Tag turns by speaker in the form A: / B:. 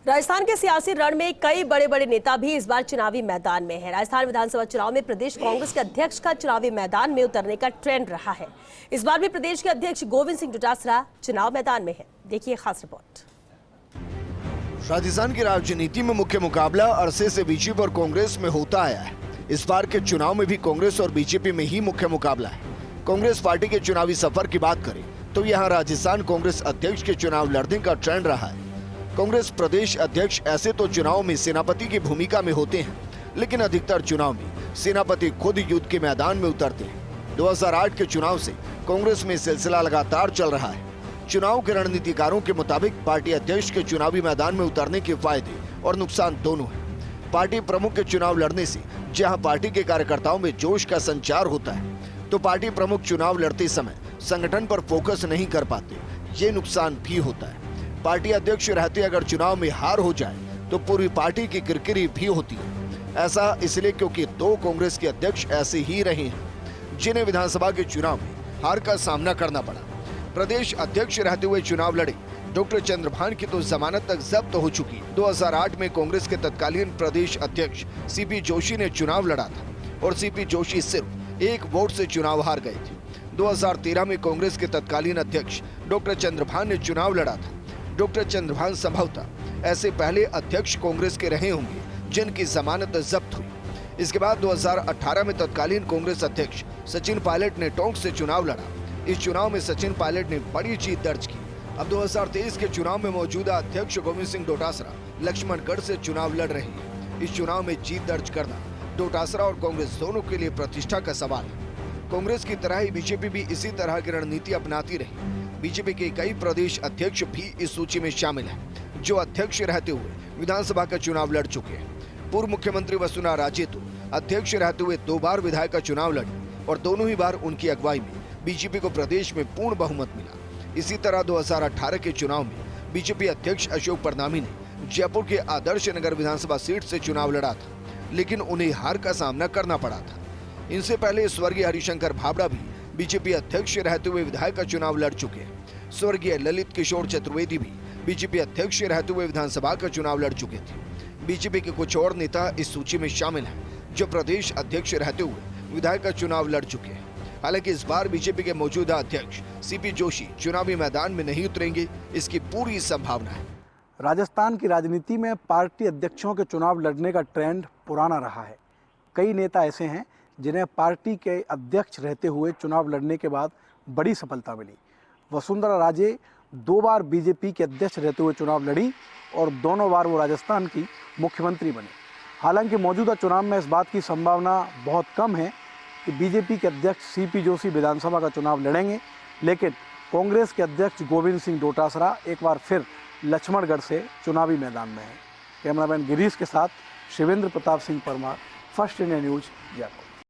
A: राजस्थान के सियासी रण में कई बड़े बड़े नेता भी इस बार चुनावी मैदान में हैं। राजस्थान विधानसभा चुनाव में प्रदेश कांग्रेस के अध्यक्ष का चुनावी मैदान में उतरने का ट्रेंड रहा है। इस बार भी प्रदेश के अध्यक्ष गोविंद सिंह डोटासरा चुनाव मैदान में है। देखिए खास रिपोर्ट।
B: राजस्थान की राजनीति में मुख्य मुकाबला अरसे से बीजेपी और कांग्रेस में होता आया है। इस बार के चुनाव में भी कांग्रेस और बीजेपी में ही मुख्य मुकाबला है। कांग्रेस पार्टी के चुनावी सफर की बात करें तो यहाँ राजस्थान कांग्रेस अध्यक्ष के चुनाव लड़ने का ट्रेंड रहा है। कांग्रेस प्रदेश अध्यक्ष ऐसे तो चुनाव में सेनापति की भूमिका में होते हैं, लेकिन अधिकतर चुनाव में सेनापति खुद युद्ध के मैदान में उतरते हैं। 2008 के चुनाव से कांग्रेस में सिलसिला लगातार चल रहा है। चुनाव के रणनीतिकारों के मुताबिक पार्टी अध्यक्ष के चुनावी मैदान में उतरने के फायदे और नुकसान दोनों हैं। पार्टी प्रमुख के चुनाव लड़ने से जहां पार्टी के कार्यकर्ताओं में जोश का संचार होता है, तो पार्टी प्रमुख चुनाव लड़ते समय संगठन पर फोकस नहीं कर पाते। ये नुकसान भी होता है। पार्टी अध्यक्ष रहते अगर चुनाव में हार हो जाए तो पूरी पार्टी की किरकिरी भी होती है। ऐसा इसलिए क्योंकि दो कांग्रेस के अध्यक्ष ऐसे ही रहे हैं जिन्हें विधानसभा के चुनाव में हार का सामना करना पड़ा। प्रदेश अध्यक्ष रहते हुए चुनाव लड़े डॉक्टर चंद्रभान की तो जमानत तक जब्त हो चुकी। 2008 में कांग्रेस के तत्कालीन प्रदेश अध्यक्ष सीपी जोशी ने चुनाव लड़ा था और सीपी जोशी सिर्फ 1 वोट से चुनाव हार गए थे। 2013 में कांग्रेस के तत्कालीन अध्यक्ष डॉक्टर चंद्रभान ने चुनाव लड़ा था। डॉक्टर चंद्रभान संभवतः ऐसे पहले अध्यक्ष कांग्रेस के रहे होंगे जिनकी जमानत जब्त हुई। इसके बाद 2018 में तत्कालीन कांग्रेस अध्यक्ष सचिन पायलट ने टोंक से चुनाव लड़ा। इस चुनाव में सचिन पायलट ने बड़ी जीत दर्ज की। अब 2023 के चुनाव में मौजूदा अध्यक्ष गोविंद सिंह डोटासरा लक्ष्मणगढ़ से चुनाव लड़ रहे हैं। इस चुनाव में जीत दर्ज करना डोटासरा और कांग्रेस दोनों के लिए प्रतिष्ठा का सवाल है। कांग्रेस की तरह ही बीजेपी भी इसी तरह की रणनीति अपनाती रही। बीजेपी के कई प्रदेश अध्यक्ष भी इस सूची में शामिल हैं, जो अध्यक्ष रहते हुए विधानसभा का चुनाव लड़ चुके हैं। पूर्व मुख्यमंत्री वसुंधरा राजे तो अध्यक्ष रहते हुए 2 बार विधायक का चुनाव लड़ी और दोनों ही बार उनकी अगुवाई में बीजेपी को प्रदेश में पूर्ण बहुमत मिला। इसी तरह 2018 के चुनाव में बीजेपी अध्यक्ष अशोक परनामी ने जयपुर के आदर्श नगर विधानसभा सीट से चुनाव लड़ा था, लेकिन उन्हें हार का सामना करना पड़ा था। इनसे पहले स्वर्गीय हरिशंकर भाबड़ा भी बीजेपी अध्यक्ष रहते हुए विधायक का चुनाव लड़ चुके हैं। स्वर्गीय ललित किशोर चतुर्वेदी भी बीजेपी अध्यक्ष रहते हुए विधानसभा का चुनाव लड़ चुके थे। बीजेपी के कुछ और नेता इस सूची में शामिल हैं जो प्रदेश अध्यक्ष रहते हुए विधायक का चुनाव लड़ चुके हैं। हालांकि इस बार बीजेपी के मौजूदा अध्यक्ष सीपी जोशी चुनावी मैदान में नहीं उतरेंगे, इसकी पूरी संभावना है।
C: राजस्थान की राजनीति में पार्टी अध्यक्षों के चुनाव लड़ने का ट्रेंड पुराना रहा है। कई नेता ऐसे हैं जिन्हें पार्टी के अध्यक्ष रहते हुए चुनाव लड़ने के बाद बड़ी सफलता मिली। वसुंधरा राजे 2 बार बीजेपी के अध्यक्ष रहते हुए चुनाव लड़ी और दोनों बार वो राजस्थान की मुख्यमंत्री बनी। हालांकि मौजूदा चुनाव में इस बात की संभावना बहुत कम है कि बीजेपी के अध्यक्ष सीपी जोशी विधानसभा का चुनाव लड़ेंगे, लेकिन कांग्रेस के अध्यक्ष गोविंद सिंह डोटासरा एक बार फिर लक्ष्मणगढ़ से चुनावी मैदान में है। कैमरामैन गिरीश के साथ Shivendra Pratap Singh Parmar, first India news, Jaipur.